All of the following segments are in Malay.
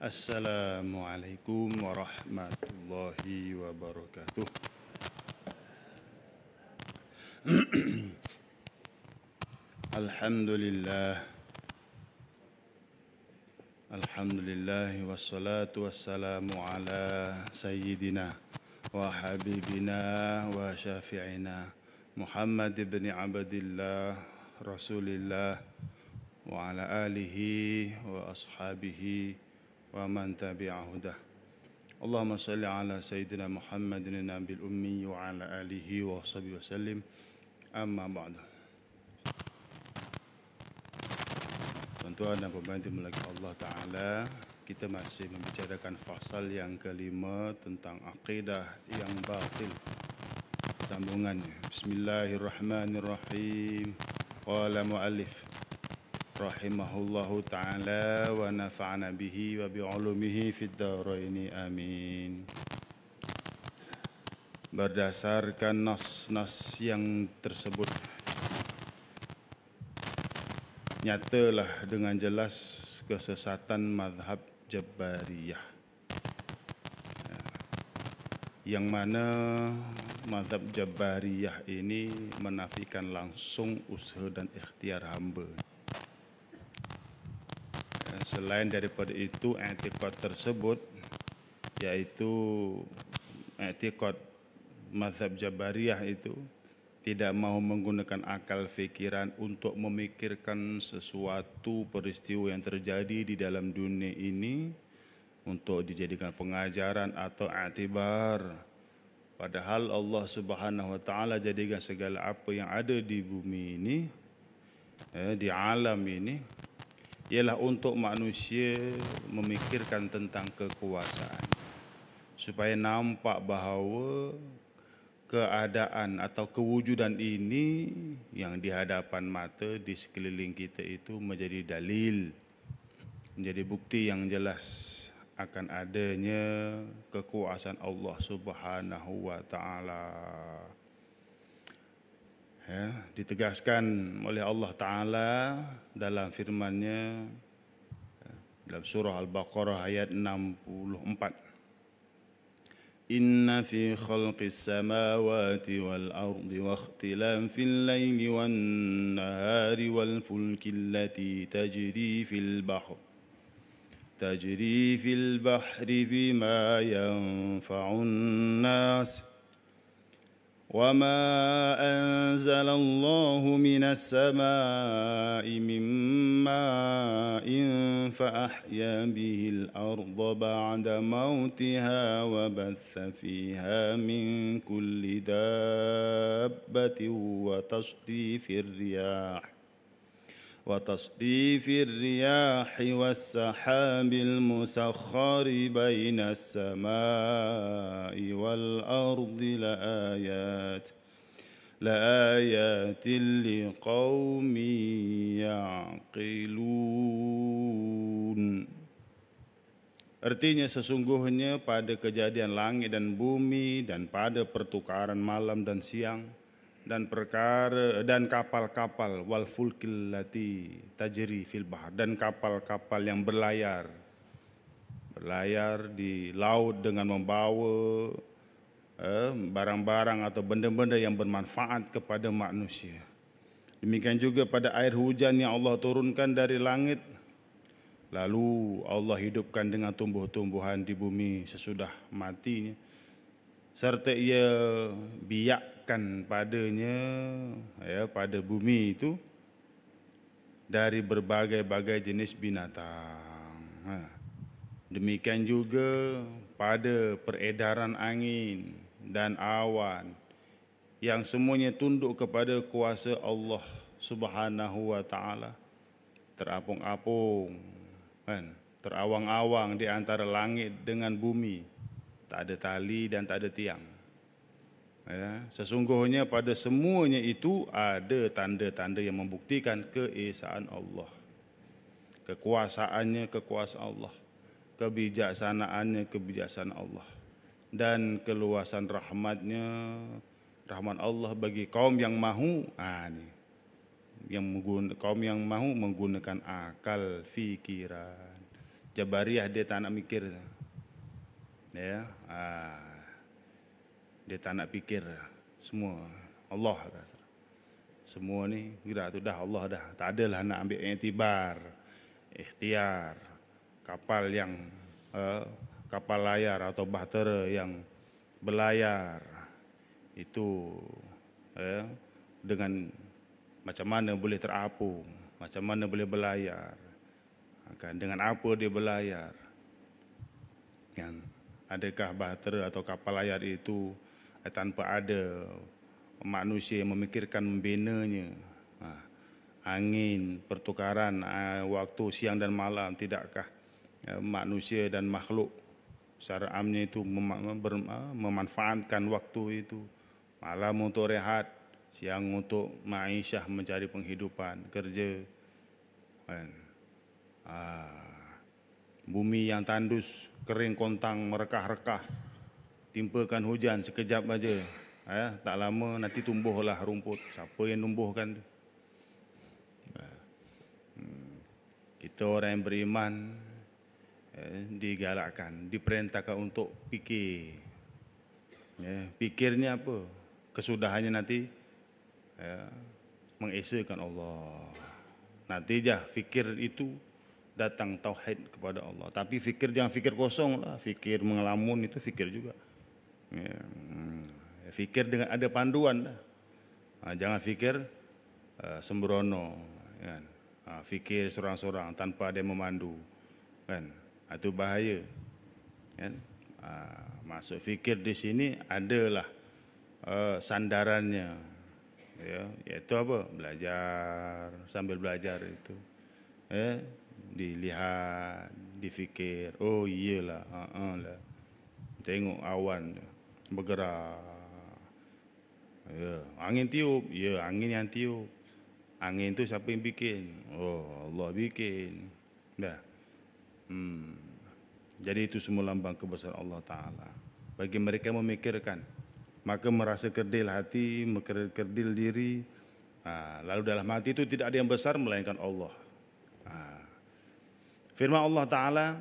Assalamualaikum warahmatullahi wabarakatuh. Alhamdulillah. Alhamdulillah wassalatu wassalamu ala sayyidina wa habibina wa syafi'ina Muhammad ibn Abdillah Rasulillah wa ala alihi wa ashabihi wa man tabi'ahudah. Allahumma salli ala sayyidina Muhammadin nabil ummi wa ala alihi wa sahbihi wasallim. Amma ba'du. Tuan-tuan dan puan-puan dimulakan Allah Ta'ala, kita masih membicarakan fasal yang kelima tentang akidah yang batil. Sambungannya. Bismillahirrahmanirrahim. Qala mu'allif rahimahullahu ta'ala wa nafa'ana bihi wa bi'ulumihi fid daraini amin. Berdasarkan nas-nas yang tersebut, nyatalah dengan jelas kesesatan mazhab Jabariyah, yang mana mazhab Jabariyah ini menafikan langsung usaha dan ikhtiar hamba. Selain daripada itu, i'tiqad tersebut, yaitu i'tiqad mazhab Jabariyah itu tidak mahu menggunakan akal fikiran untuk memikirkan sesuatu peristiwa yang terjadi di dalam dunia ini untuk dijadikan pengajaran atau i'tibar. Padahal Allah Subhanahu wa taala jadikan segala apa yang ada di bumi ini, di alam ini, ialah untuk manusia memikirkan tentang kekuasaan, supaya nampak bahawa keadaan atau kewujudan ini yang di hadapan mata di sekeliling kita itu menjadi dalil, menjadi bukti yang jelas akan adanya kekuasaan Allah Subhanahu wa taala. Ditegaskan oleh Allah Ta'ala dalam firman-Nya dalam surah Al-Baqarah ayat 64. Inna fi khalqis samawati wal ardi wa ikhtilafil laili wan nahari wal fulki allati tajri fil bahri bima yanfa'un nas وما أنزل الله من السماء من ماء فأحيا به الأرض بعد موتها وبث فيها من كل دابة وتصريف الرياح والسحاب المسخر بين السماء والأرض لآيات لقوم يعقلون. Artinya sesungguhnya pada kejadian langit dan bumi dan pada pertukaran malam dan siang dan perkara dan kapal-kapal wal fulkil lati tajri fil bahr, dan kapal-kapal yang berlayar di laut dengan membawa barang-barang atau benda-benda yang bermanfaat kepada manusia. Demikian juga pada air hujan yang Allah turunkan dari langit, lalu Allah hidupkan dengan tumbuh-tumbuhan di bumi sesudah matinya, serta ia biakkan padanya, pada bumi itu dari berbagai-bagai jenis binatang. Demikian juga pada peredaran angin dan awan yang semuanya tunduk kepada kuasa Allah Subhanahu wa taala, terapung-apung, terawang-awang di antara langit dengan bumi. Tak ada tali dan tak ada tiang. Sesungguhnya pada semuanya itu ada tanda-tanda yang membuktikan keesaan Allah, kekuasaannya, kekuasaan Allah, kebijaksanaannya, kebijaksanaan Allah, dan keluasan rahmatnya, rahmat Allah bagi kaum yang mahu kaum yang mahu menggunakan akal fikiran. Jabariyah dia tak nak mikir. Ya, dia tak nak fikir semua Allah. Semua ni kira tu dah Allah dah. Tak adalah nak ambil iktibar, ikhtiar kapal yang kapal layar atau bahtera yang berlayar itu dengan macam mana boleh terapung, macam mana boleh berlayar, dengan apa dia berlayar, kan? Adakah bahtera atau kapal layar itu tanpa ada manusia yang memikirkan membinanya? Angin, pertukaran waktu siang dan malam, tidakkah manusia dan makhluk secara amnya itu memanfaatkan waktu itu? Malam untuk rehat, siang untuk ma'isyah, mencari penghidupan, kerja, kan? Bumi yang tandus, kering kontang, merekah-rekah, timpakan hujan sekejap aja, tak lama nanti tumbuhlah rumput. Siapa yang tumbuhkan tu? Kita orang yang beriman digalakkan, diperintahkan untuk fikir. Fikirnya apa? Kesudahannya nanti mengesakan Allah. Nanti jah fikir itu datang tauhid kepada Allah. Tapi fikir jangan fikir kosong lah. Fikir mengelamun itu fikir juga. Fikir dengan ada panduan dah. Jangan fikir sembrono, kan? Fikir sorang-sorang tanpa ada yang memandu, kan? Itu bahaya, kan? Masuk fikir di sini adalah sandarannya, iaitu apa? Belajar, sambil belajar itu, dilihat, difikir. Oh iyalah, lah. Tengok awan bergerak. Angin tiup, angin yang tiup. Angin tu siapa yang bikin? Oh, Allah bikin. Dah. Jadi itu semua lambang kebesaran Allah Ta'ala. Bagi mereka memikirkan, maka merasa kerdil hati, kerdil diri. Lalu dalam hati itu tidak ada yang besar melainkan Allah. Firman Allah Ta'ala,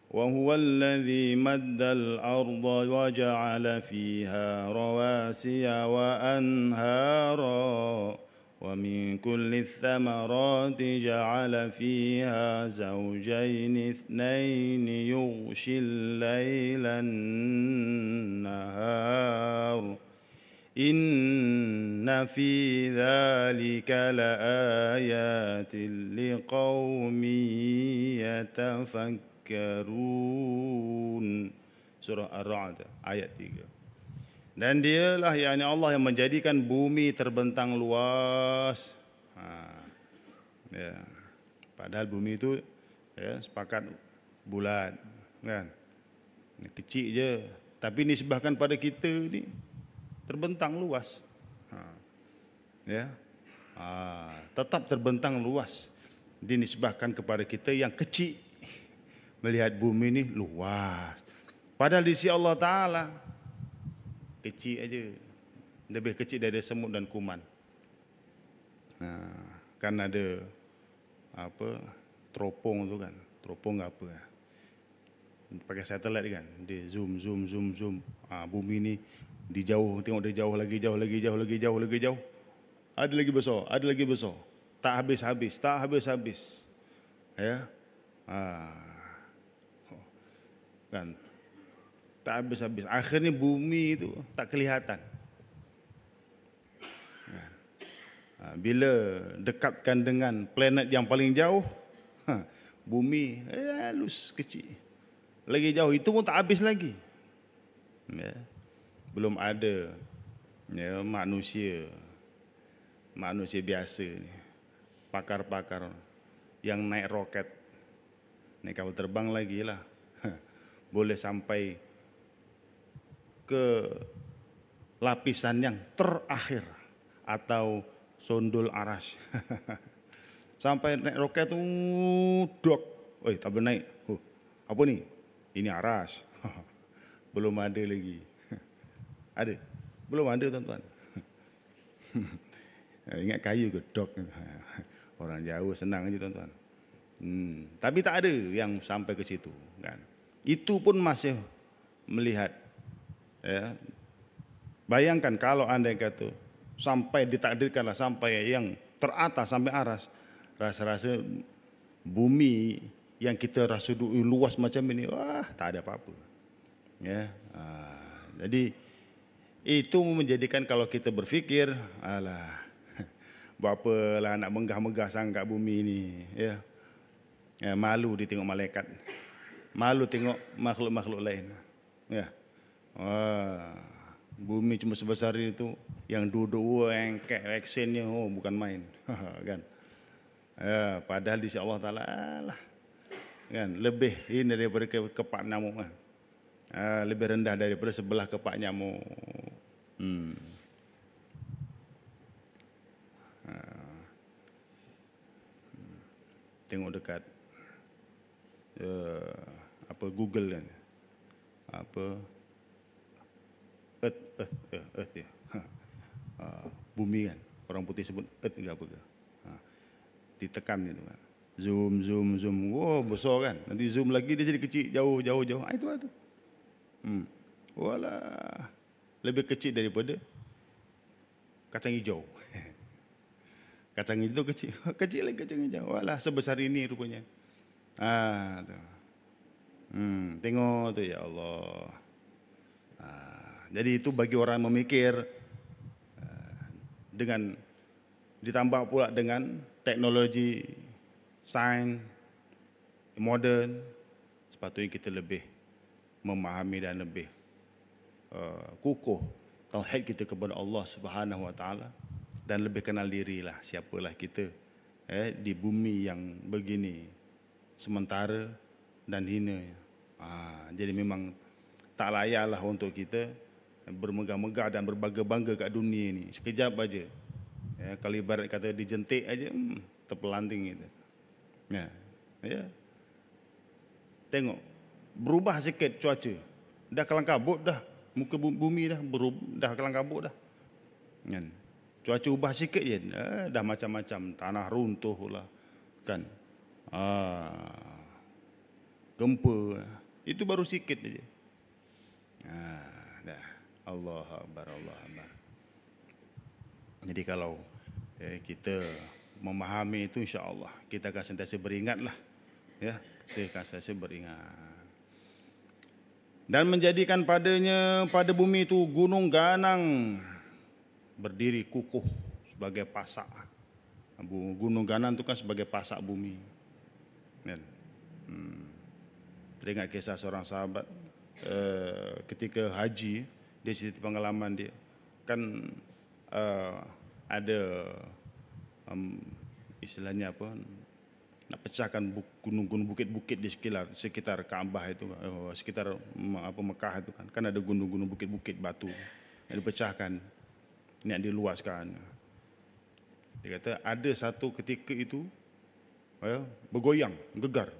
وَهُوَ الَّذِي مَدَّ الْأَرْضَ وَجَعَلَ فِيهَا رَوَاسِيَ وَأَنْهَارًا وَمِنْ كُلِّ الثَّمَرَاتِ جَعَلَ فِيهَا زَوْجَيْنِ اثْنَيْنِ يُغْشِي اللَّيْلَ النَّهَارَ إِنَّ فِي ذَلِكَ لَآيَاتٍ لِقَوْمٍ يَتَفَكَّرُونَ. Surah Ar-Ra'd ayat 3. Dan dialah yakni Allah yang menjadikan bumi terbentang luas. Padahal bumi itu sepakat bulat, kan? Kecil je, tapi nisbahkan pada kita ni terbentang luas. Tetap terbentang luas, dinisbahkan kepada kita yang kecil. Melihat bumi ni luas, padahal di sisi Allah Ta'ala kecil aja, lebih kecil dari semut dan kuman. Kan ada apa, teropong tu kan, teropong apa, pakai satelit kan, dia zoom. Bumi ni di jauh, tengok dia jauh lagi, ada lagi besar, tak habis-habis, kan, tak habis-habis. Akhirnya bumi itu tak kelihatan. Bila dekatkan dengan planet yang paling jauh, bumi halus kecil, lagi jauh, itu pun tak habis lagi. Belum ada manusia biasa ni, pakar-pakar yang naik roket, naik kapal terbang lagi lah, boleh sampai ke lapisan yang terakhir atau sondul aras. Sampai naik roket tu dok, tak boleh naik. Apa ni? Ini aras. Belum ada lagi. Ada? Belum ada, tuan-tuan. Ingat kayu ke dok? Orang Jawa senang aja, tuan-tuan. Tapi tak ada yang sampai ke situ, kan? Itu pun masih melihat. Ya. Bayangkan kalau andai kata sampai ditakdirkanlah sampai yang teratas sampai aras, rasa-rasa bumi yang kita rasa luas macam ini, wah tak ada apa-apa. Ya, jadi itu menjadikan kalau kita berfikir, alah, buat apalah nak megah-megah sangat bumi ini, ya. Malu ditengok malaikat, malu tengok makhluk-makhluk lain, ya. Bumi cuma sebesar itu, yang duduk engkek actionnya, bukan main, kan? Padahal di sisi Allah Taala, lah, kan lebih ini daripada kepak nyamuk, lebih rendah daripada sebelah kepak nyamuk. Tengok dekat apa Google kan, apa Earth ya, bumi kan, orang putih sebut Earth ke apa ke, ditekan gitu kan, zoom, wow besar kan, nanti zoom lagi dia jadi kecil, jauh, itu lah tu. Walah, lebih kecil daripada kacang hijau. Kacang hijau kecil, kecil lagi kacang hijau. Walah, sebesar ini rupanya. Tu. Tengok tu, ya Allah. Jadi itu bagi orang memikir, dengan ditambah pula dengan teknologi sains moden, sepatutnya kita lebih memahami dan lebih kukuh tauhid kita kepada Allah Subhanahu Wa Taala, dan lebih kenal dirilah siapalah kita di bumi yang begini sementara dan hina. Jadi memang tak layaklah untuk kita bermegah-megah dan berbangga-bangga kat dunia ni. Sekejap aja. Kalau ibarat kata dijentik aja, terpelanting gitu. Ya. Tengok, berubah sikit cuaca. Dah kelang kabut dah. Muka bumi dah kelang kabut dah. Kan? Cuaca ubah sikit je, dah macam-macam. Tanah runtuh lah. Kan? Gempa. Itu baru sikit aja. Dah. Allah Akbar. Jadi kalau kita memahami itu, insya-Allah kita akan sentiasa beringatlah, ya, kita akan sentiasa beringat. Dan menjadikan pada bumi itu gunung ganang berdiri kukuh sebagai pasak. Gunung ganang itu kan sebagai pasak bumi. Kan? Teringat kisah seorang sahabat ketika haji, dia cerita pengalaman dia. Kan ada istilahnya apa, nak pecahkan gunung-gunung, bukit-bukit di sekitar Kaabah itu, sekitar Mekah itu kan ada gunung-gunung, bukit-bukit batu yang dipecahkan, nak diluaskan. Dia kata ada satu ketika itu bergoyang, gegar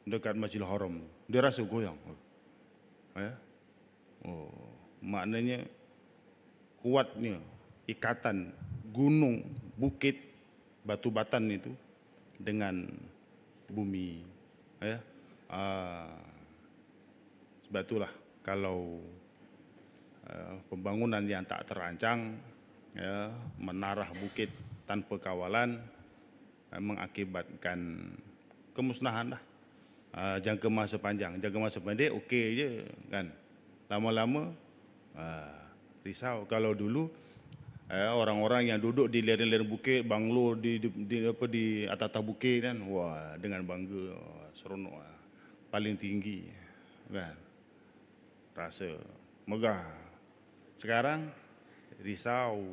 dekat Masjidil Haram. Dia rasa goyang. Maknanya kuatnya ikatan gunung, bukit, batu batan itu dengan bumi. Sebab itulah kalau pembangunan yang tak terancang, menarah bukit tanpa kawalan, mengakibatkan kemusnahan lah. Jangka masa panjang, jangka masa pendek okey je kan. Lama-lama risau. Kalau dulu orang-orang yang duduk di lereng-lereng bukit, banglo di atas bukit kan, wah dengan bangga, seronok, paling tinggi kan, rasa megah. Sekarang risau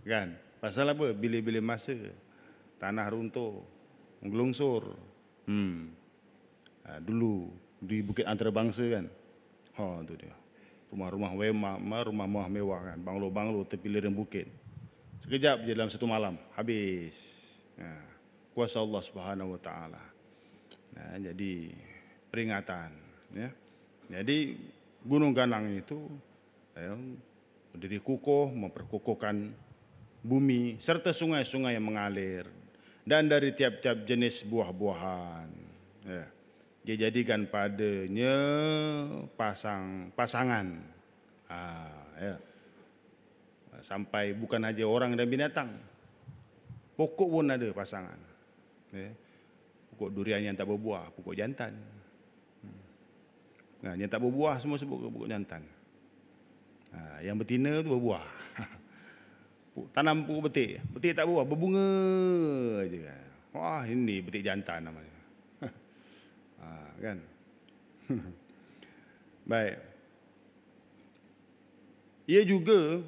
kan, pasal apa? Bila-bila masa tanah runtuh, menggelongsor. Dulu di Bukit Antarabangsa kan, tu dia. Rumah-rumah mewah kan, banglo-banglo tepi lereng bukit. Sekejap je dalam satu malam habis. Kuasa Allah Subhanahu Wa Taala. Jadi peringatan, ya. Jadi gunung ganang itu berdiri kukuh, memperkukuhkan bumi serta sungai-sungai yang mengalir dan dari tiap-tiap jenis buah-buahan. Ya. Dia jadikan padanya pasangan. Ya. Sampai bukan aja orang dan binatang, pokok pun ada pasangan. Ya. Pokok durian yang tak berbuah, pokok jantan. Nah, yang tak berbuah semua sebut pokok jantan. Yang betina tu berbuah. Tanam pokok betik, betik tak berbuah, berbunga je kan. Wah, ini betik jantan namanya. Kan? Baik. Ia juga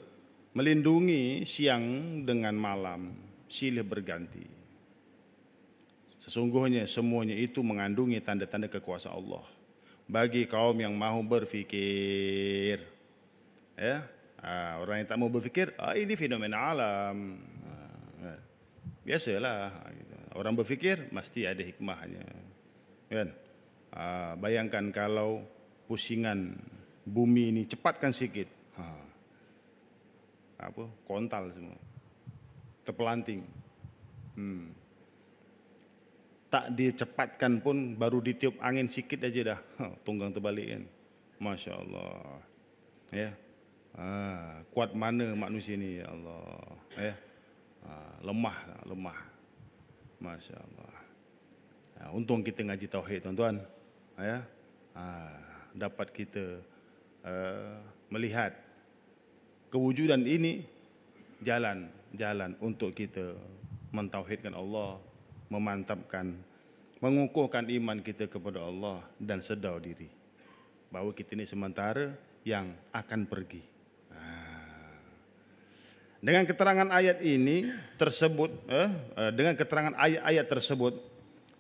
melindungi siang dengan malam, silih berganti. Sesungguhnya semuanya itu mengandungi tanda-tanda kekuasaan Allah bagi kaum yang mahu berfikir. Ya, orang yang tak mau berfikir, ini fenomena alam. Biasalah. Orang berfikir mesti ada hikmahnya. Kan? Bayangkan kalau pusingan bumi ini cepatkan sikit, kontal semua, terpelanting. Tak dicepatkan pun, baru ditiup angin sikit aja dah tunggang terbalik kan. Masya Allah. Ya, kuat mana manusia ni, ya Allah. Ya, lemah. Masya Allah. Untung kita ngaji tauhid, tuan-tuan. Ya, dapat kita melihat kewujudan ini, jalan untuk kita mentauhidkan Allah, memantapkan, mengukuhkan iman kita kepada Allah dan sedar diri bahawa kita ini sementara yang akan pergi. Dengan keterangan ayat ini tersebut, dengan keterangan ayat-ayat tersebut,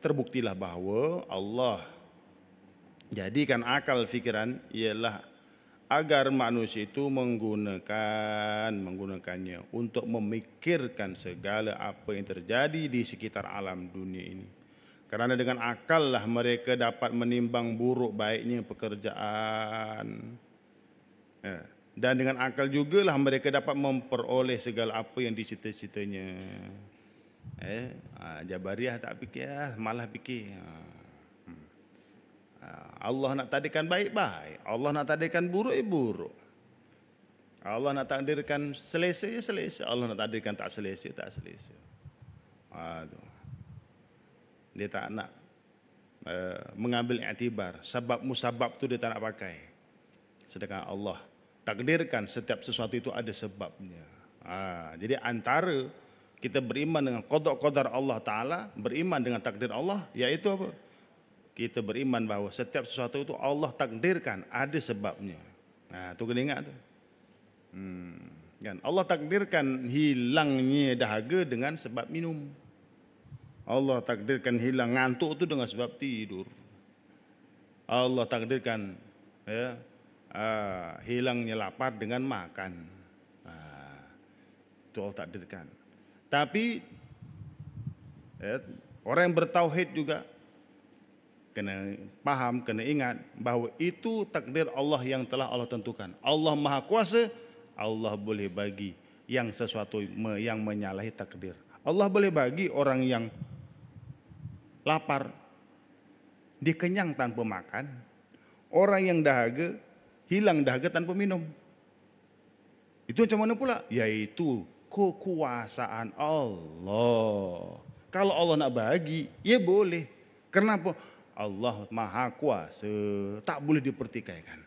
terbuktilah bahawa Allah jadikan akal fikiran ialah agar manusia itu menggunakannya untuk memikirkan segala apa yang terjadi di sekitar alam dunia ini. Kerana dengan akal lah mereka dapat menimbang buruk baiknya pekerjaan. Dan dengan akal jugalah mereka dapat memperoleh segala apa yang dicita-citanya. Jabariyah tak fikir, malah fikir. Allah nak takdirkan baik-baik, Allah nak takdirkan buruk-buruk. Allah nak takdirkan selesa, Allah nak takdirkan tak selesa. Dia tak nak mengambil iktibar, sebab musabab tu dia tak nak pakai. Sedangkan Allah takdirkan setiap sesuatu itu ada sebabnya. Jadi antara kita beriman dengan qada-qadar Allah Ta'ala, beriman dengan takdir Allah, iaitu apa? Kita beriman bahawa setiap sesuatu itu Allah takdirkan ada sebabnya. Tu kena ingat tu. Kan? Allah takdirkan hilangnya dahaga dengan sebab minum. Allah takdirkan hilang ngantuk tu dengan sebab tidur. Allah takdirkan hilangnya lapar dengan makan. Itu Allah takdirkan. Tapi orang yang bertauhid juga kena faham, kena ingat bahawa itu takdir Allah yang telah Allah tentukan. Allah Maha Kuasa, Allah boleh bagi yang sesuatu yang menyalahi takdir. Allah boleh bagi orang yang lapar, dia kenyang tanpa makan. Orang yang dahaga, hilang dahaga tanpa minum. Itu macam mana pula? Yaitu kekuasaan Allah. Kalau Allah nak bagi, ya boleh. Kenapa? Allah Maha Kuasa, tak boleh dipertikaikan.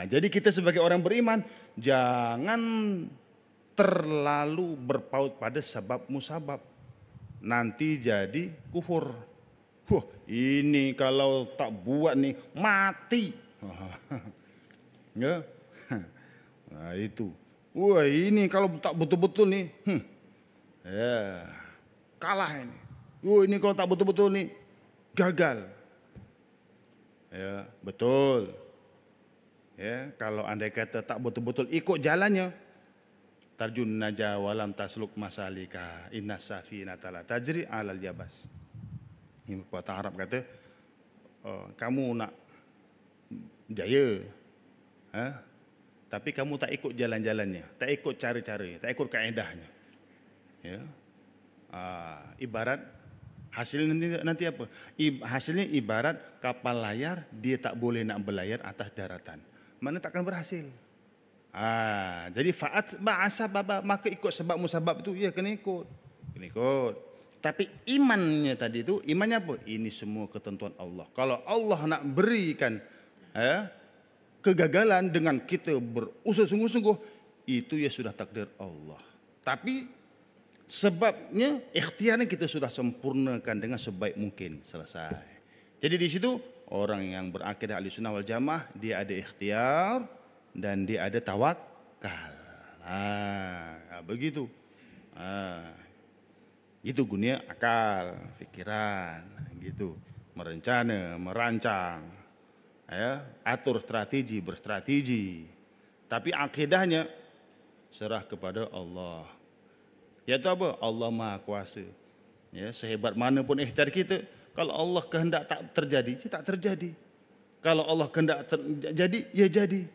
Jadi kita sebagai orang beriman, jangan terlalu berpaut pada sebab musabab. Nanti jadi kufur. Ini kalau tak buat nih, mati. Ya, itu. Ini kalau tak betul-betul nih, kalah ini. Ini kalau tak betul-betul nih, gagal. Ya, betul. Ya, kalau andai kata tak betul-betul ikut jalannya, tarjun naja walam tasluk masalika innas safinata la tajri alal jabas. Ini pepatah Arab kata, kamu nak jaya, tapi kamu tak ikut jalan-jalannya, tak ikut cara-caranya, tak ikut kaedahnya. Ya. Ibarat hasilnya nanti apa? Hasilnya ibarat kapal layar, dia tak boleh nak berlayar atas daratan. Mana takkan berhasil. Jadi fa'at ba'asa baba, maka ikut sebab musabab itu, ya kena ikut. Kena ikut. Tapi imannya tadi itu, imannya apa? Ini semua ketentuan Allah. Kalau Allah nak berikan kegagalan dengan kita berusaha sungguh-sungguh, itu ya sudah takdir Allah. Tapi sebabnya, ikhtiarnya kita sudah sempurnakan dengan sebaik mungkin, selesai. Jadi di situ orang yang berakidah Ahlussunnah wal Jamaah, dia ada ikhtiar dan dia ada tawakal. Begitu. Itu gunanya akal, fikiran, gitu. Merencana, merancang, atur strategi, berstrategi. Tapi akidahnya serah kepada Allah. Yaitu apa? Allah Maha Kuasa. Ya, sehebat manapun ikhtiar kita, kalau Allah kehendak tak terjadi, ya tak terjadi. Kalau Allah kehendak terjadi, ya jadi.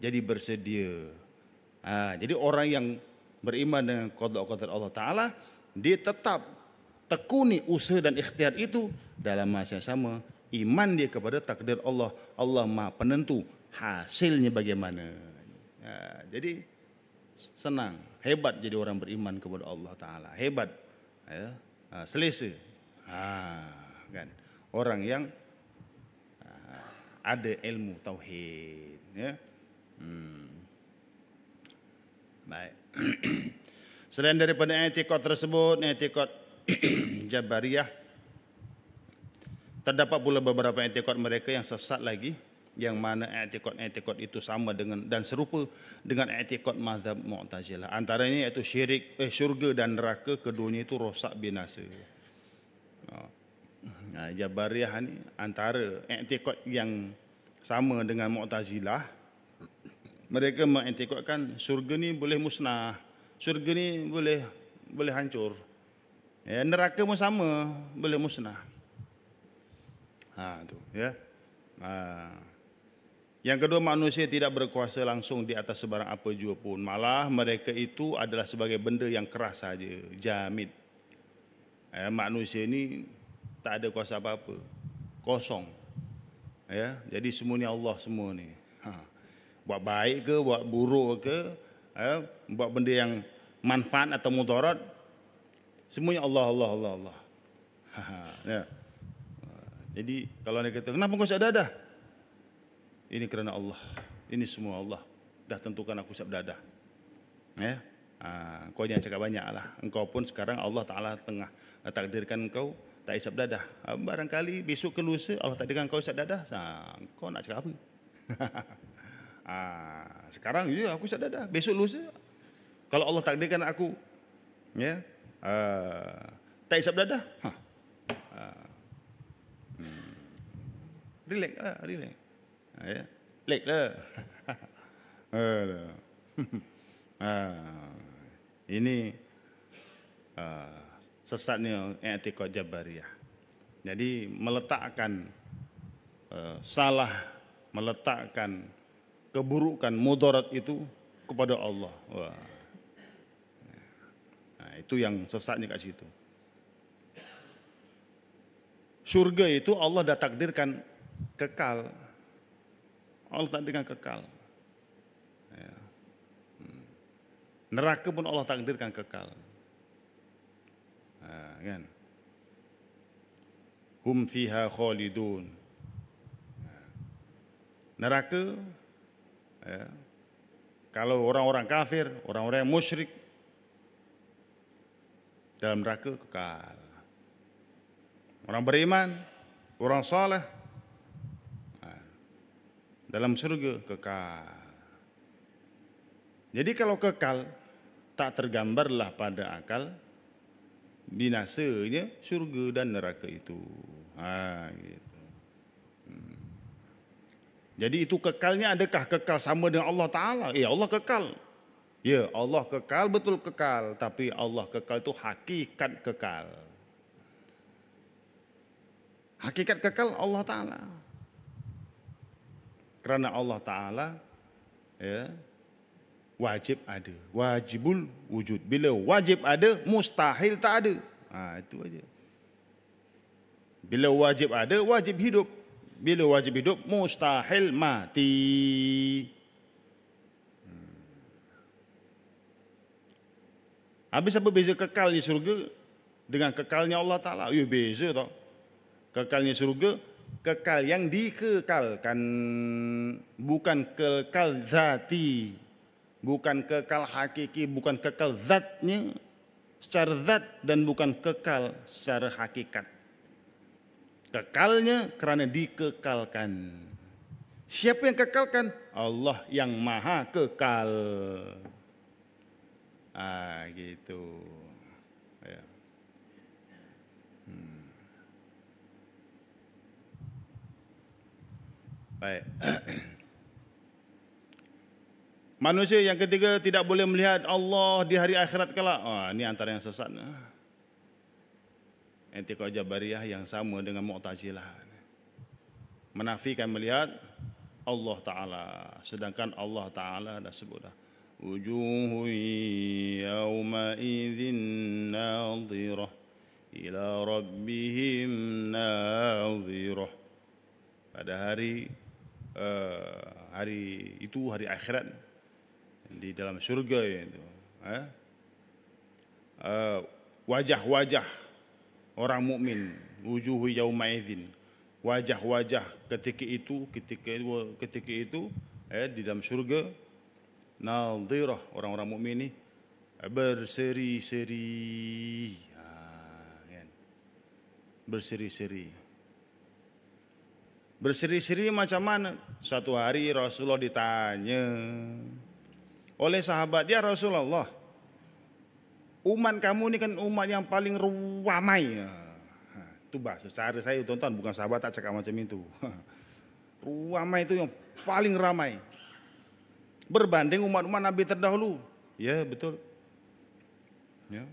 Jadi bersedia. Jadi orang yang beriman dengan qada-qadar Allah Ta'ala, dia tetap tekuni usaha dan ikhtiar itu dalam masa yang sama. Iman dia kepada takdir Allah. Allah Maha Penentu. Hasilnya bagaimana. Jadi senang, hebat jadi orang beriman kepada Allah Ta'ala. Hebat. Selesa. Kan? Orang yang ada ilmu tauhid. Ya. Baik. Selain daripada i'tiqad tersebut, i'tiqad Jabariyah, terdapat pula beberapa i'tiqad mereka yang sesat lagi, yang mana i'tiqad itu sama dengan dan serupa dengan i'tiqad mazhab Mu'tazilah. Antaranya iaitu syirik, syurga dan neraka keduanya itu rosak binasa. Jabariyah ni antara i'tiqad yang sama dengan Mu'tazilah. Mereka mengiktikadkan surga ni boleh musnah, surga ni boleh hancur. Ya, neraka pun sama, boleh musnah. Tu, ya. Yang kedua, manusia tidak berkuasa langsung di atas sebarang apa jua pun. Malah mereka itu adalah sebagai benda yang keras saja, jamid. Manusia ni tak ada kuasa apa-apa, kosong. Ya, jadi semuanya Allah semua ni. Buat baik ke, buat buruk ke, buat benda yang manfaat atau mudarat, semuanya Allah. Ya. Jadi kalau dia kata, kenapa kau isap dadah? Ini kerana Allah. Ini semua Allah dah tentukan aku isap dadah. Ya. Kau jangan cakap banyak lah. Engkau pun sekarang Allah Ta'ala tengah takdirkan engkau tak isap dadah. Barangkali besok ke lusa Allah takdirkan engkau isap dadah. Kau nak cakap apa? Sekarang ya aku isap dadah. Besok lusa kalau Allah takdirkan aku tak isap dadah, relax lah, relax. Relax lah. Ini sesatnya i'tiqad Jabariyah. Jadi meletakkan salah, meletakkan keburukan, mudarat itu kepada Allah. Itu yang sesatnya kat situ. Syurga itu Allah dah takdirkan kekal. Allah takdirkan kekal. Neraka pun Allah takdirkan kekal. Kan? Hum fiha khalidun. Neraka, kalau orang-orang kafir, orang-orang yang musyrik, dalam neraka kekal. Orang beriman, orang saleh, dalam surga kekal. Jadi kalau kekal, tak tergambarlah pada akal binasanya surga dan neraka itu. Gitu. Jadi itu kekalnya, adakah kekal sama dengan Allah Ta'ala? Ya Allah kekal. Ya Allah kekal, betul kekal. Tapi Allah kekal itu hakikat kekal. Hakikat kekal Allah Ta'ala. Kerana Allah Ta'ala wajib ada. Wajibul wujud. Bila wajib ada, mustahil tak ada. Itu aja. Bila wajib ada, wajib hidup. Bila wajib hidup, mustahil mati. Habis apa beza kekal di surga dengan kekalnya Allah Ta'ala? Ya beza tau. Kekalnya surga, kekal yang dikekalkan. Bukan kekal zati. Bukan kekal hakiki, bukan kekal zatnya secara zat dan bukan kekal secara hakikat. Kekalnya kerana dikekalkan. Siapa yang kekalkan? Allah yang maha kekal. Gitu. Ya. Baik. Manusia yang ketiga tidak boleh melihat Allah di hari akhirat kelak. Ini antara yang sesat. I'tiqad Jabariyah yang sama dengan Mu'tazilah. Menafikan melihat Allah Ta'ala. Sedangkan Allah Ta'ala dah sebut dah. Wujuhu yawma idzin nadhirah ila rabbihim nadhirah. Pada hari itu, hari akhirat, di dalam syurga itu, wajah-wajah orang mukmin, wujuhu yauma idzin, wajah-wajah ketika itu di dalam syurga, nadhirah, orang-orang mukmin ini berseri-seri, berseri-seri. Berseri-seri macam mana? Suatu hari Rasulullah ditanya oleh sahabat dia, Rasulullah, umat kamu ni kan umat yang paling ramai. Itu bahasa cara saya, tuan-tuan, bukan sahabat tak cakap macam itu. Ramai itu yang paling ramai berbanding umat-umat Nabi terdahulu. Ya, betul. Ya.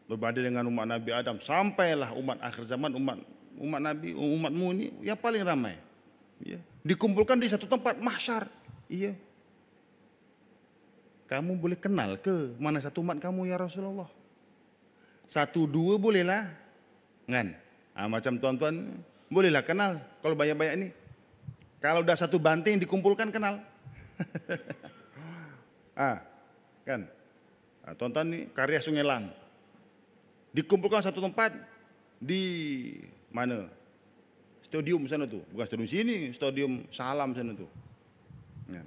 Berbanding dengan umat Nabi Adam, sampailah umat akhir zaman, umat Nabi, umatmu ini yang paling ramai. Ya. Dikumpulkan di satu tempat, mahsyar. Iya. Kamu boleh kenal ke mana satu umat kamu ya Rasulullah? Satu dua bolehlah, kan? Macam tuan-tuan bolehlah kenal kalau banyak-banyak ini. Kalau dah satu banting dikumpulkan kenal. Kan? Tuan-tuan ni karya Sungai Lang. Dikumpulkan satu tempat di mana? Stadium sana tu, bukan stadium sini, stadium Salam sana tu. Kan?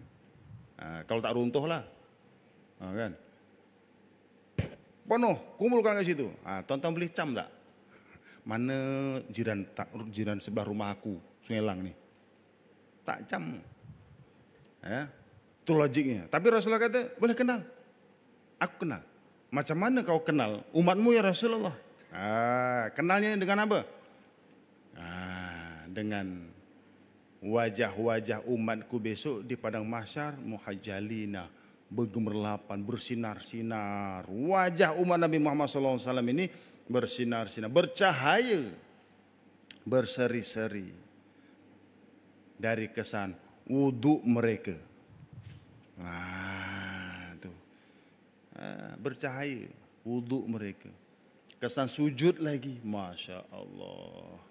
Kalau tak runtuh lah. Kan? Penuh, kumpulkan ke situ. Tuan-tuan boleh cam tak? Mana jiran sebelah rumah aku, Sungai Lang ni? Tak cam. Itu logiknya. Tapi Rasulullah kata, boleh kenal. Aku kenal. Macam mana kau kenal umatmu ya Rasulullah? Kenalnya dengan apa? Dengan wajah-wajah umatku besok di padang mahsyar, muhajjalina, bergemerlapan, bersinar-sinar. Wajah umat Nabi Muhammad SAW ini bersinar-sinar, bercahaya, berseri-seri dari kesan wuduk mereka. Bercahaya wuduk mereka. Kesan sujud lagi, Masya Allah.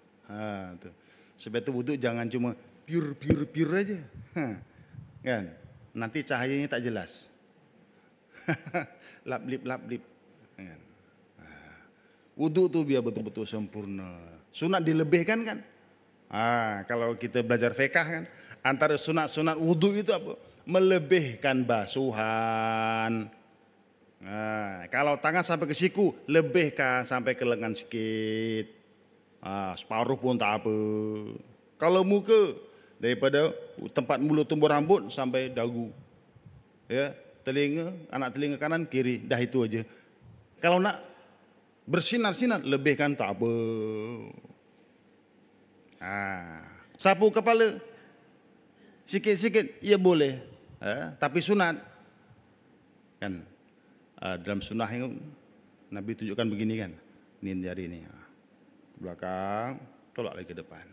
Tu. Sebab itu wuduk jangan cuma pure aja. Kan? Nanti cahayanya tak jelas. Lap-lip. Kan? Wuduk tu biar betul-betul sempurna. Sunat dilebihkan kan? Kalau kita belajar fiqh kan, antara sunat-sunat wuduk itu apa? Melebihkan basuhan. Kalau tangan sampai ke siku, lebihkan sampai ke lengan sikit. Separuh pun tak apa. Kalau muka, daripada tempat mulut tumbuh rambut sampai dagu. Ya, telinga, anak telinga kanan kiri, dah itu aja. Kalau nak bersinar-sinar, lebihkan tak apa. Sapu kepala sikit-sikit, ya boleh. Tapi sunat kan, dalam sunnah yang Nabi tunjukkan begini kan, ini jari ini, belakang, tolak lagi ke depan.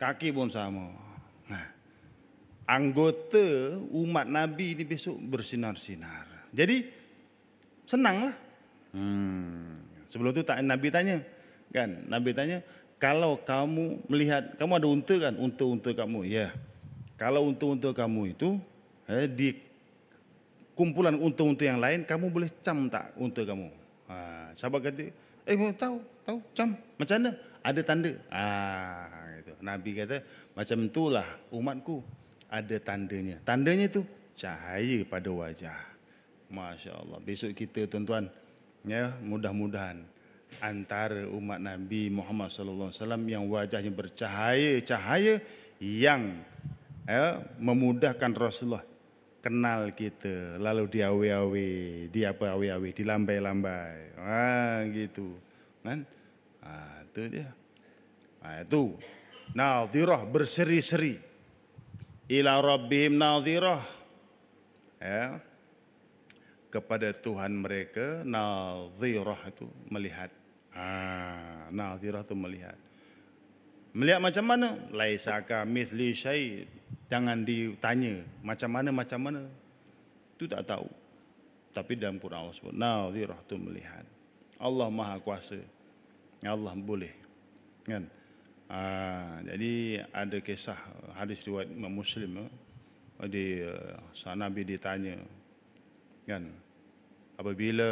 Kaki pun sama. anggota umat Nabi ini besok bersinar-sinar. Jadi senanglah. Sebelum tu Nabi tanya, kan? Nabi tanya, kalau kamu melihat, kamu ada unta kan? Unta-unta kamu, ya. Kalau unta-unta kamu itu di kumpulan unta-unta yang lain, kamu boleh cam tak unta kamu? Sahabat kata, tahu cam. Macam mana? Ada tanda. Gitu. Nabi kata, macam itulah umatku, ada tandanya. Tandanya itu cahaya pada wajah. Masya Allah. Besok kita tuan-tuan, ya, mudah-mudahan antara umat Nabi Muhammad sallallahu alaihi wasallam yang wajahnya bercahaya, cahaya yang memudahkan Rasulullah kenal kita, lalu diawe-awe, dilambai-lambai, gitu, kan? Itu dia. Itu nadhirah, berseri-seri, ila rabbihim nadhirah, ya, kepada Tuhan mereka. Nadhirah itu melihat. Nadhirah itu melihat. Melihat macam mana? Laisa kamitsli syai'. Jangan ditanya macam mana. Itu tak tahu. Tapi dalam Quran Allah sebut nadhirah itu melihat. Allah Maha Kuasa. Allah boleh. Kan? Jadi ada kisah hadis riwayat Imam Muslim, di Nabi ditanya, kan, apabila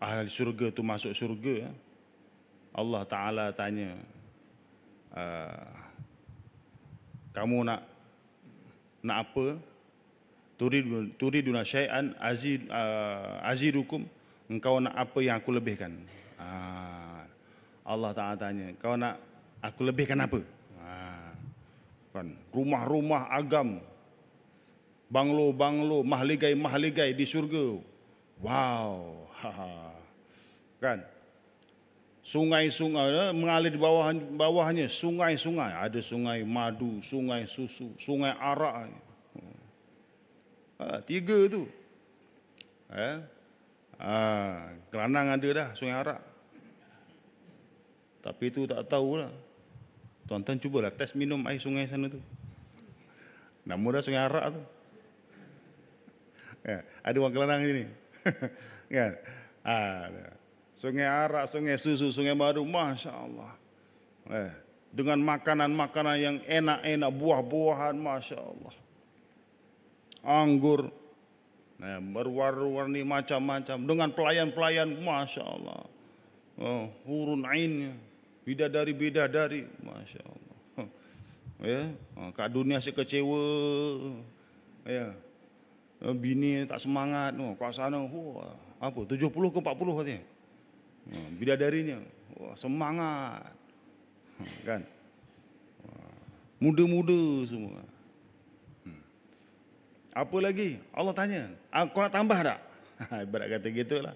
ahli syurga tu masuk syurga, Allah Ta'ala tanya, kamu nak apa? Turiduna syai'an azidukum, engkau nak apa yang aku lebihkan? Allah Ta'ala tanya, kau nak aku lebihkan apa? Kan, rumah-rumah agam, banglo-banglo, mahligai-mahligai di surga. Wow. Kan? Sungai-sungai mengalir di bawahnya, sungai-sungai. Ada sungai madu, sungai susu, sungai arak. 3 tu. Kelanang ada dah, sungai arak. Tapi itu tak tahulah. Tuan-tuan cubalah test minum air sungai sana tu. Nama dah sungai arak tu. Ada orang Kelanang sini. Kan? Sungai arak, sungai susu, sungai madu, Masya Allah. Dengan makanan-makanan yang enak-enak, buah-buahan, Masya Allah. Anggur, berwarna-warni macam-macam. Dengan pelayan-pelayan, Masya Allah. Hurun ainnya, bidadari-bidadari, Masya Allah. Kat dunia si kecewa. Bini tak semangat, kat sana, apa, 70 ke 40 katanya. Bidadarinya, semangat. Kan? Muda-muda semua. Apa lagi? Allah tanya, kau nak tambah tak? Ibarat kata gitulah.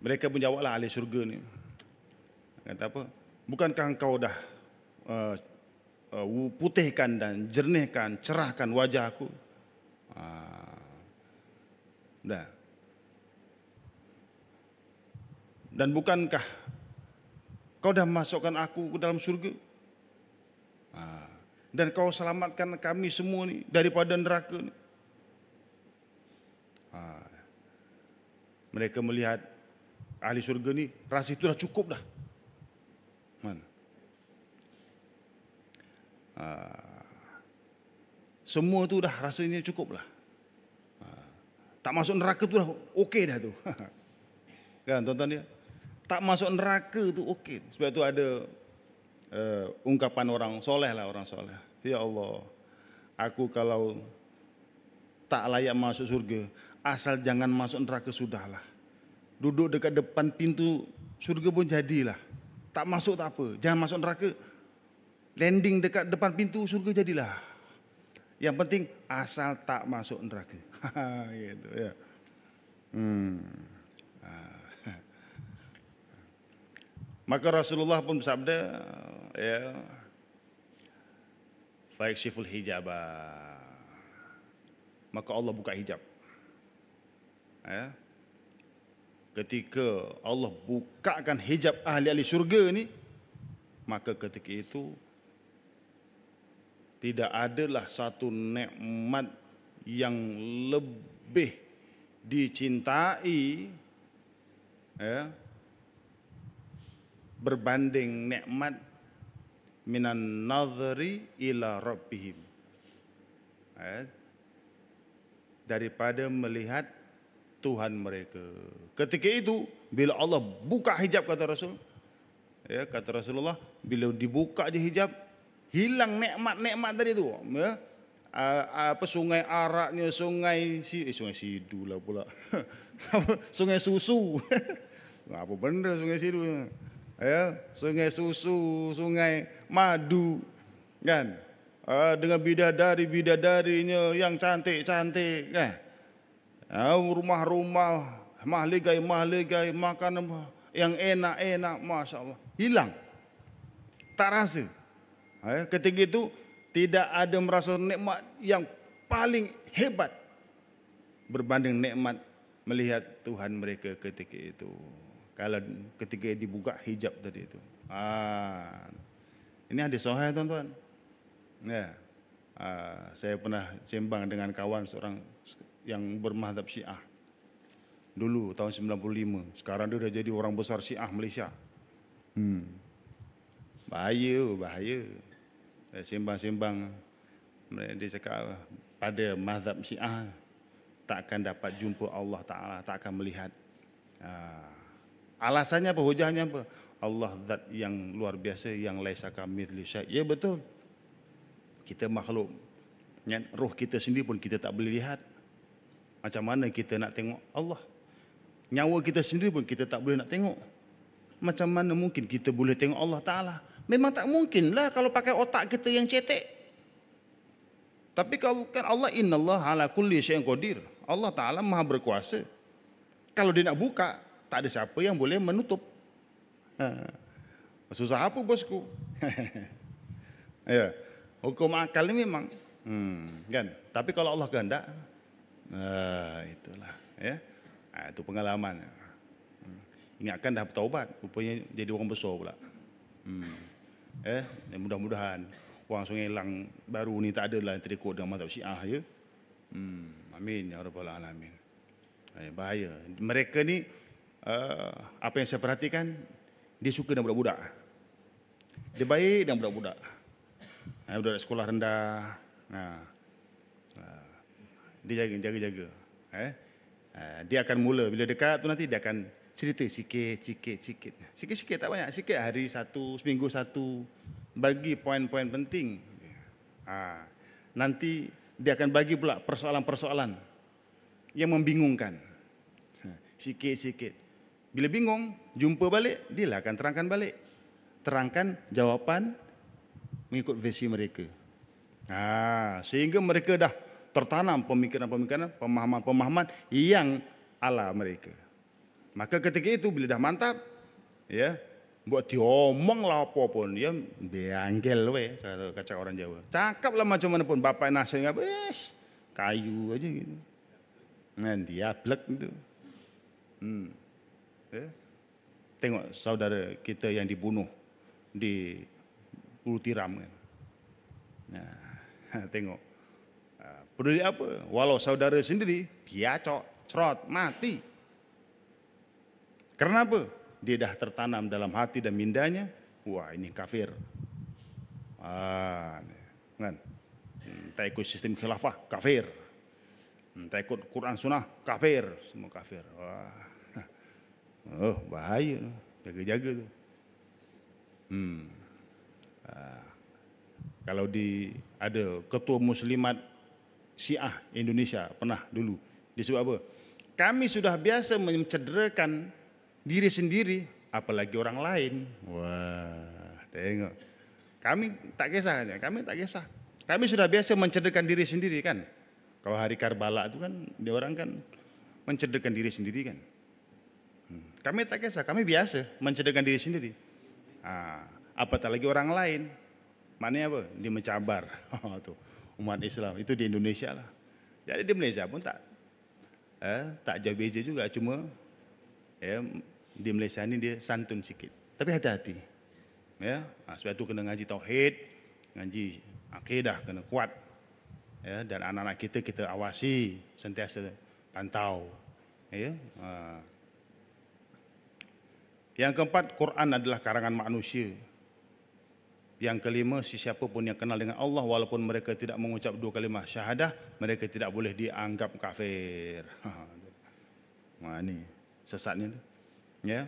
Mereka pun jawablah ahli syurga ni. Kata apa? Bukankah engkau dah putihkan dan jernihkan, cerahkan wajah aku? Dah. Dan bukankah kau dah masukkan aku ke dalam syurga? Dan kau selamatkan kami semua ni daripada neraka ni. Mereka melihat ahli syurga ni, rasa itu dah cukup dah. Semua tu dah rasanya cukup lah. Tak masuk neraka tu dah okey dah tu. Kan tuan-tuan dia? Tak masuk neraka tu okey. Sebab tu ada ungkapan orang soleh lah, orang soleh. Ya Allah, aku kalau tak layak masuk surga, asal jangan masuk neraka sudahlah. Duduk dekat depan pintu surga pun jadilah. Tak masuk tak apa, jangan masuk neraka. Landing dekat depan pintu surga jadilah. Yang penting asal tak masuk neraka. Gitu ya. Maka Rasulullah pun bersabda, ya, fayakshiful hijab. Maka Allah buka hijab. Ya. ketika Allah bukakan hijab ahli-ahli syurga ni, maka ketika itu tidak adalah satu nikmat yang lebih dicintai ya, berbanding nikmat minan nazari ila rabbihim, daripada melihat Tuhan mereka. Ketika itu bila Allah buka hijab, kata Rasul, ya, kata Rasulullah, bila dibuka je hijab, hilang nikmat-nikmat tadi tu, ya. Apa sungai araknya, sungai Sidu lah pula. Sungai susu. Apa benda sungai Sidu? Ya, sungai susu, sungai madu, kan? Dengan bidadari-bidadarinya yang cantik-cantik, kan? Rumah-rumah, mahligai-mahligai, makanan yang enak-enak, Masya Allah. Hilang. Tak rasa. Ketika itu tidak ada merasa nikmat yang paling hebat berbanding nikmat melihat Tuhan mereka ketika itu. Kalau ketika dibuka hijab tadi itu. Ini hadis sahih, tuan-tuan. Ya. Saya pernah sembang dengan kawan seorang yang bermazhab Syiah. Dulu tahun 95. Sekarang dia dah jadi orang besar Syiah Malaysia. Bahaya. Sembang-sembang, dia cakap pada mazhab Syiah tak akan dapat jumpa Allah Ta'ala, tak akan melihat. Alasannya apa? Hujahnya apa? Allah zat yang luar biasa, yang laisa kamitslihi syai'. Ya betul. Kita makhluk, roh kita sendiri pun kita tak boleh lihat. Macam mana kita nak tengok Allah? Nyawa kita sendiri pun kita tak boleh nak tengok. Macam mana mungkin kita boleh tengok Allah Ta'ala? Memang tak mungkin lah kalau pakai otak kita yang cetek. Tapi kalau kan Allah, innallaha ala kulli syai'in qadir. Allah Ta'ala maha berkuasa. Kalau dia nak buka, tak ada siapa yang boleh menutup. Susah apa bosku? Ya, hukum akal ni memang, kan. Tapi kalau Allah kehendak, itulah, ya. Itu pengalaman. Ingatkan dah bertaubat, rupanya jadi orang besar pula. Mudah-mudahan orang Sungai Lang baru ni tak adalah yang terikut dengan mazhab Syiah, ya. Amin ya rabbal alamin. Bahaya. Mereka ni apa yang saya perhatikan, dia suka dengan budak-budak. Dia baik dengan budak-budak. Budak sekolah rendah. Dia jaga. Dia akan mula bila dekat tu nanti dia akan cerita sikit tak banyak, sikit, hari satu, seminggu satu, bagi poin-poin penting. Nanti dia akan bagi pula persoalan-persoalan yang membingungkan, sikit. Bila bingung, jumpa balik, dia lah akan terangkan balik, terangkan jawapan mengikut versi mereka. Sehingga mereka dah tertanam pemikiran-pemikiran, pemahaman-pemahaman yang ala mereka. Maka ketika itu bila dah mantap, ya, buat diomong lah apa pun, ya, beanggel we, kata orang Jawa. Cakap lah macam mana pun, bapak nasihat apa, kayu aja gitu. Nanti ablek gitu. Ya. Tengok saudara kita yang dibunuh di Pulau Tiram kan. Tengok. Peduli apa? Walau saudara sendiri, piacok, cerot, mati. Karena apa? Dia dah tertanam dalam hati dan mindanya, wah ini kafir. Kan? Tak ikut sistem khilafah, kafir. Tak ikut Quran Sunnah, kafir. Semua kafir. Wah. Bahaya. Jaga-jaga tu. Kalau ada ketua muslimat Syiah Indonesia pernah dulu disebut apa? Kami sudah biasa mencederakan diri sendiri, apalagi orang lain. Wah, tengok. Kami tak kisah. Kami sudah biasa mencederakan diri sendiri kan. Kalau hari Karbala itu kan, dia orang kan mencederakan diri sendiri kan. Kami tak kisah, kami biasa mencederakan diri sendiri. Apatah lagi orang lain. Maknanya apa? Dia mencabar. Tuh, umat Islam itu di Indonesia lah. Jadi di Malaysia pun tak jauh beza juga, cuma Ya, di Malaysia ni dia santun sikit. Tapi hati-hati. Ya, sebab itu kena ngaji tauhid, ngaji akidah kena kuat. Ya, dan anak-anak kita awasi, sentiasa pantau. Ya. Yang keempat, Quran adalah karangan manusia. Yang kelima, sesiapa pun yang kenal dengan Allah walaupun mereka tidak mengucap 2 kalimah syahadah, mereka tidak boleh dianggap kafir. Ini sesatnya tu. Ya.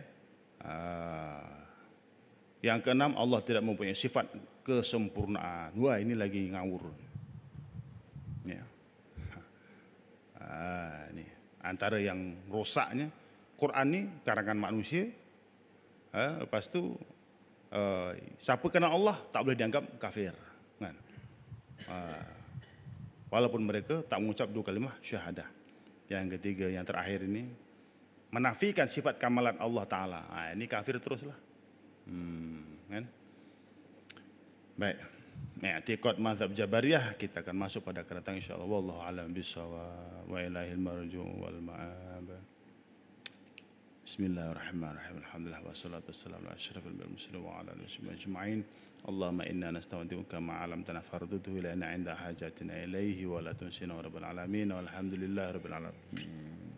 Yang keenam, Allah tidak mempunyai sifat kesempurnaan. Wah, ini lagi ngawur. Ya. Ini antara yang rosaknya, Quran ni karangan manusia. Lepas tu siapa kenal Allah tak boleh dianggap kafir, kan? Walaupun mereka tak mengucap 2 kalimah syahadah. Yang ketiga, yang terakhir ini, menafikan sifat kamalan Allah Ta'ala. Ini kafir teruslah. Kan? Baik. I'tiqad mazhab Jabariyah kita akan masuk pada akan datang insya-Allah. Wallahu a'lam bishawab wa ilahil marju' wal ma'ab. Bismillahirrahmanirrahim. Alhamdulillah wassalatu wassalamu ala asyrafil mursalin wa ala alihi ajma'in. Allahumma inna nasta'udzinuka ma 'allamtana farduhu ilaina 'inda hajatina ilaihi wa la tunsina rabbal alamin. Walhamdulillahirabbil alamin.